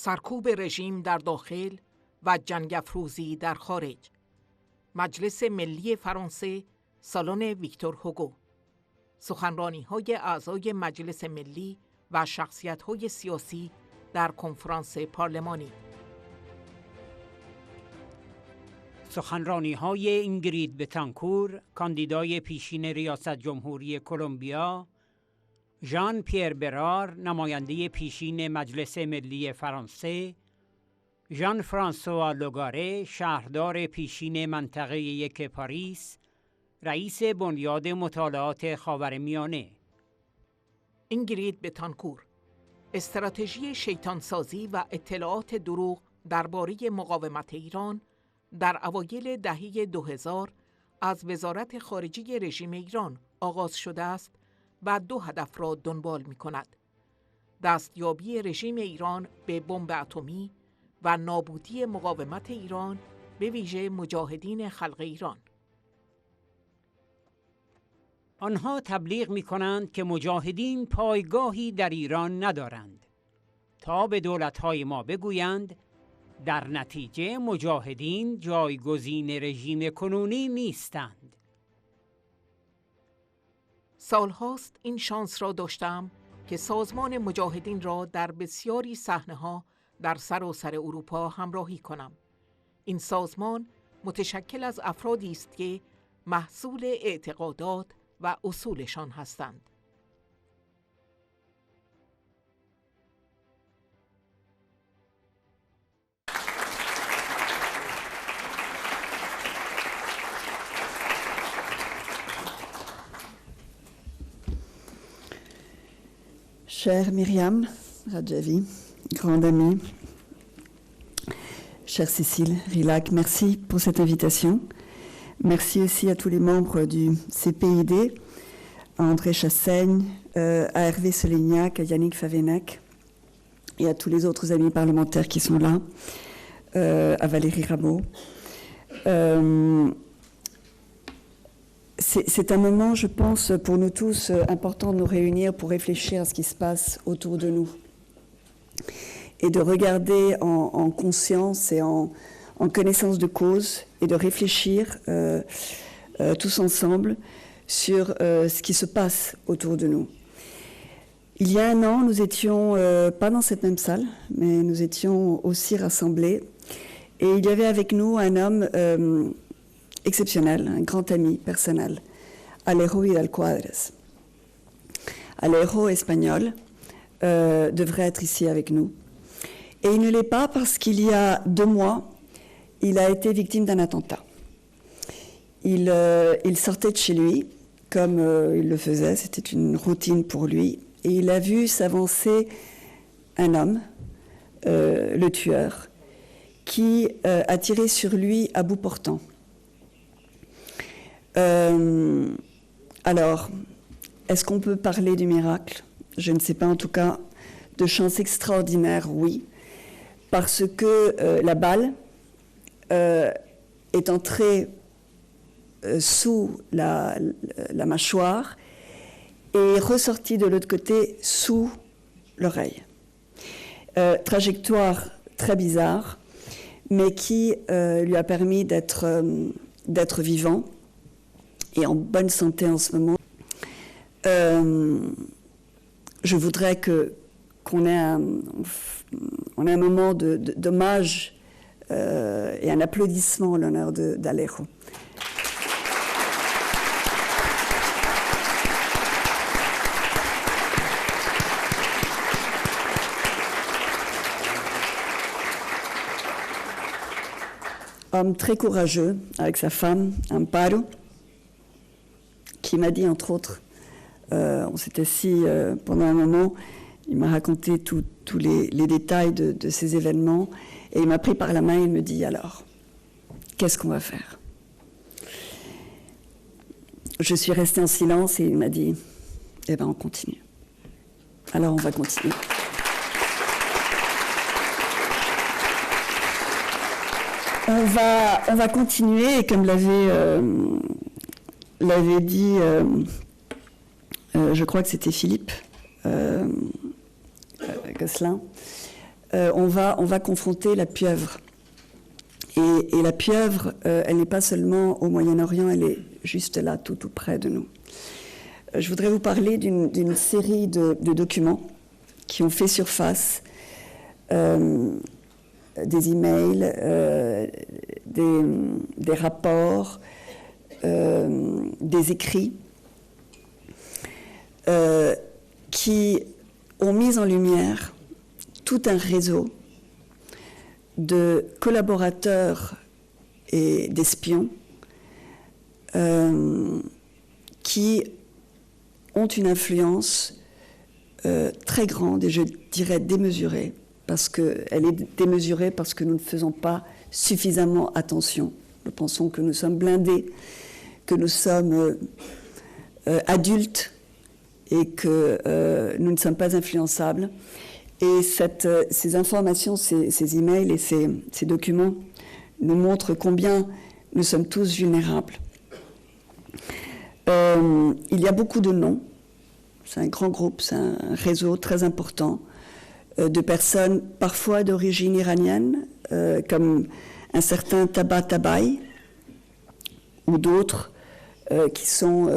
سرکوب رژیم در داخل و جنگ افروزی در خارج. مجلس ملی فرانسه، سالن ویکتور هوگو. سخنرانی‌های اعضای مجلس ملی و شخصیت‌های سیاسی در کنفرانس پارلمانی. سخنرانی‌های اینگرید بتانکور، کاندیدای پیشین ریاست جمهوری کلمبیا، ژان پیر برار، نماینده پیشین مجلس ملی فرانسه، ژان فرانسوا لوگاره، شهردار پیشین منطقه 1 پاریس، رئیس بنیاد مطالعات خاورمیانه. اینگرید بتانکور، استراتژی شیطانسازی و اطلاعات دروغ درباره مقاومت ایران در اوایل دهه 2000 از وزارت خارجه رژیم ایران آغاز شده است و 2 هدف را دنبال می‌کند: دستیابی رژیم ایران به بمب اتمی و نابودی مقاومت ایران، به ویژه مجاهدین خلق ایران. آنها تبلیغ می‌کنند که مجاهدین پایگاهی در ایران ندارند تا به دولت‌های ما بگویند در نتیجه مجاهدین جایگزین رژیم کنونی نیستند. سالهاست این شانس را داشتم که سازمان مجاهدین را در بسیاری صحنه‌ها در سراسر اروپا همراهی کنم. این سازمان متشکل از افرادی است که محصول اعتقادات و اصولشان هستند. Chère Myriam Radjavi, grande amie, chère Cécile Rilhac, merci pour cette invitation. Merci aussi à tous les membres du CPID, à André Chassaigne, à Hervé Solignac, à Yannick Favennec et à tous les autres amis parlementaires qui sont là, à Valérie Rabault. C'est un moment, je pense, pour nous tous, important de nous réunir pour réfléchir à ce qui se passe autour de nous et de regarder en conscience et en connaissance de cause et de réfléchir tous ensemble sur ce qui se passe autour de nous. Il y a un an, nous étions, pas dans cette même salle, mais nous étions aussi rassemblés, et il y avait avec nous un homme exceptionnel, un grand ami personnel, Alejo Vidal Quadras. Alejo, espagnol, devrait être ici avec nous. Et il ne l'est pas parce qu'il y a 2 mois, il a été victime d'un attentat. Il sortait de chez lui, comme il le faisait, c'était une routine pour lui, et il a vu s'avancer un homme, le tueur, qui a tiré sur lui à bout portant. Alors, est-ce qu'on peut parler du miracle? Je ne sais pas, en tout cas, de chance extraordinaire, oui, parce que la balle est entrée sous la mâchoire et ressortie de l'autre côté sous l'oreille. Trajectoire très bizarre, mais qui lui a permis d'être vivant et en bonne santé en ce moment. Je voudrais qu'on ait un moment d'hommage et un applaudissement en l'honneur d'Alejo. Homme très courageux, avec sa femme, Amparo, qui m'a dit, entre autres, on s'est assis pendant un moment, il m'a raconté tous les détails de ces événements, et il m'a pris par la main et il me dit, alors, qu'est-ce qu'on va faire? Je suis restée en silence et il m'a dit, eh bien, on continue. Alors, on va continuer. On va continuer, et comme l'avait dit, je crois que c'était Philippe Gosselin, on va confronter la pieuvre. Et la pieuvre, elle n'est pas seulement au Moyen-Orient, elle est juste là, tout près de nous. Je voudrais vous parler d'une série de documents qui ont fait surface, des emails, des rapports, des écrits, qui ont mis en lumière tout un réseau de collaborateurs et d'espions qui ont une influence très grande et je dirais démesurée, parce qu'elle est démesurée parce que nous ne faisons pas suffisamment attention. Nous pensons que nous sommes blindés, que nous sommes adultes et que nous ne sommes pas influençables. Et ces informations, ces emails et ces documents nous montrent combien nous sommes tous vulnérables. Il y a beaucoup de noms. C'est un grand groupe, c'est un réseau très important de personnes parfois d'origine iranienne, comme un certain Tabatabai, ou d'autres qui sont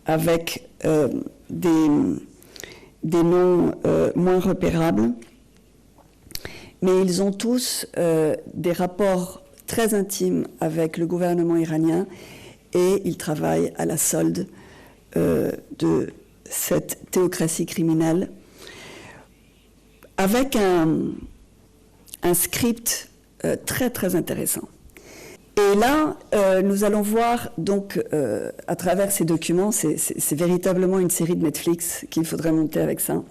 avec des noms moins repérables, mais ils ont tous des rapports très intimes avec le gouvernement iranien et ils travaillent à la solde de cette théocratie criminelle avec un script très très intéressant. Et là, nous allons voir donc à travers ces documents, c'est véritablement une série de Netflix qu'il faudrait monter avec ça,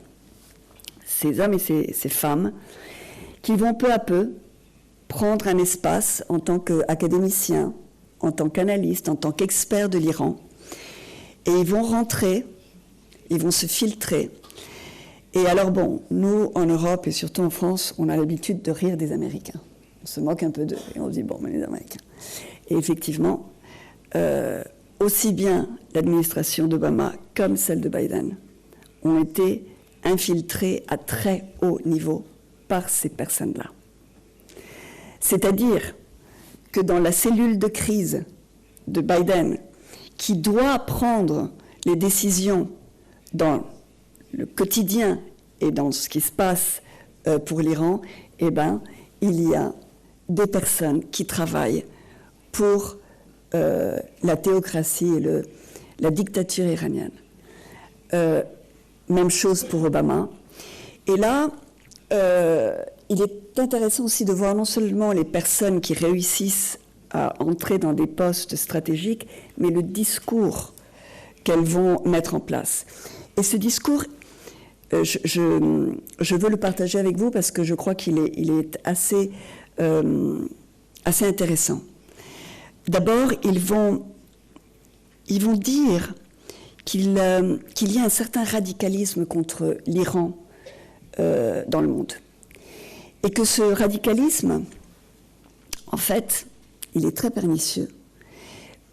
ces hommes et ces femmes qui vont peu à peu prendre un espace en tant qu'académiciens, en tant qu'analystes, en tant qu'experts de l'Iran, et ils vont rentrer, ils vont se filtrer. Et alors bon, nous en Europe et surtout en France, on a l'habitude de rire des Américains. On se moque un peu d'eux et on se dit bon, mais les Américains. Et effectivement, aussi bien l'administration d'Obama comme celle de Biden ont été infiltrées à très haut niveau par ces personnes-là. C'est-à-dire que dans la cellule de crise de Biden, qui doit prendre les décisions dans le quotidien et dans ce qui se passe pour l'Iran, eh ben, il y a des personnes qui travaillent pour la théocratie et la dictature iranienne. Même chose pour Obama. Et là, il est intéressant aussi de voir non seulement les personnes qui réussissent à entrer dans des postes stratégiques, mais le discours qu'elles vont mettre en place. Et ce discours, je veux le partager avec vous parce que je crois qu'il est assez intéressant. D'abord, ils vont dire qu'il y a un certain radicalisme contre l'Iran dans le monde. Et que ce radicalisme, en fait, il est très pernicieux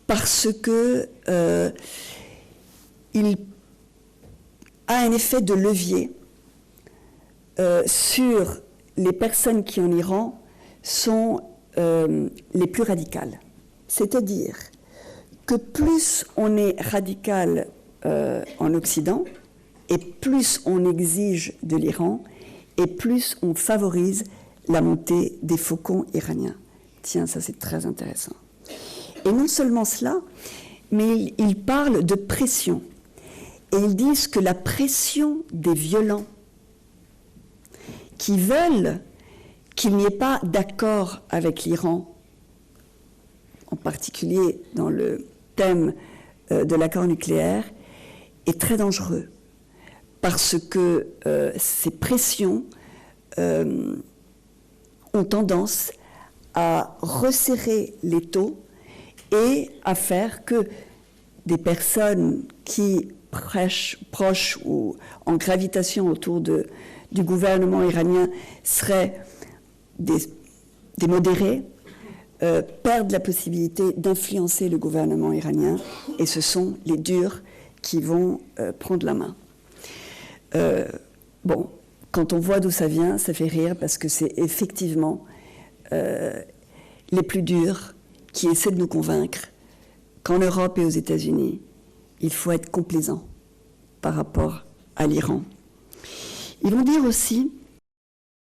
parce que il a un effet de levier sur les personnes qui en Iran sont les plus radicales. C'est-à-dire que plus on est radical en Occident, et plus on exige de l'Iran, et plus on favorise la montée des faucons iraniens. Tiens, ça c'est très intéressant. Et non seulement cela, mais ils parlent de pression. Et ils disent que la pression des violents qui veulent qu'il n'y ait pas d'accord avec l'Iran, en particulier dans le thème de l'accord nucléaire, est très dangereux. Parce que ces pressions ont tendance à resserrer les taux et à faire que des personnes qui proches ou en gravitation autour du gouvernement iranien seraient des modérés, perdent la possibilité d'influencer le gouvernement iranien, et ce sont les durs qui vont prendre la main. Bon, quand on voit d'où ça vient, ça fait rire parce que c'est effectivement les plus durs qui essaient de nous convaincre qu'en Europe et aux États-Unis, il faut être complaisant par rapport à l'Iran. Ils vont dire aussi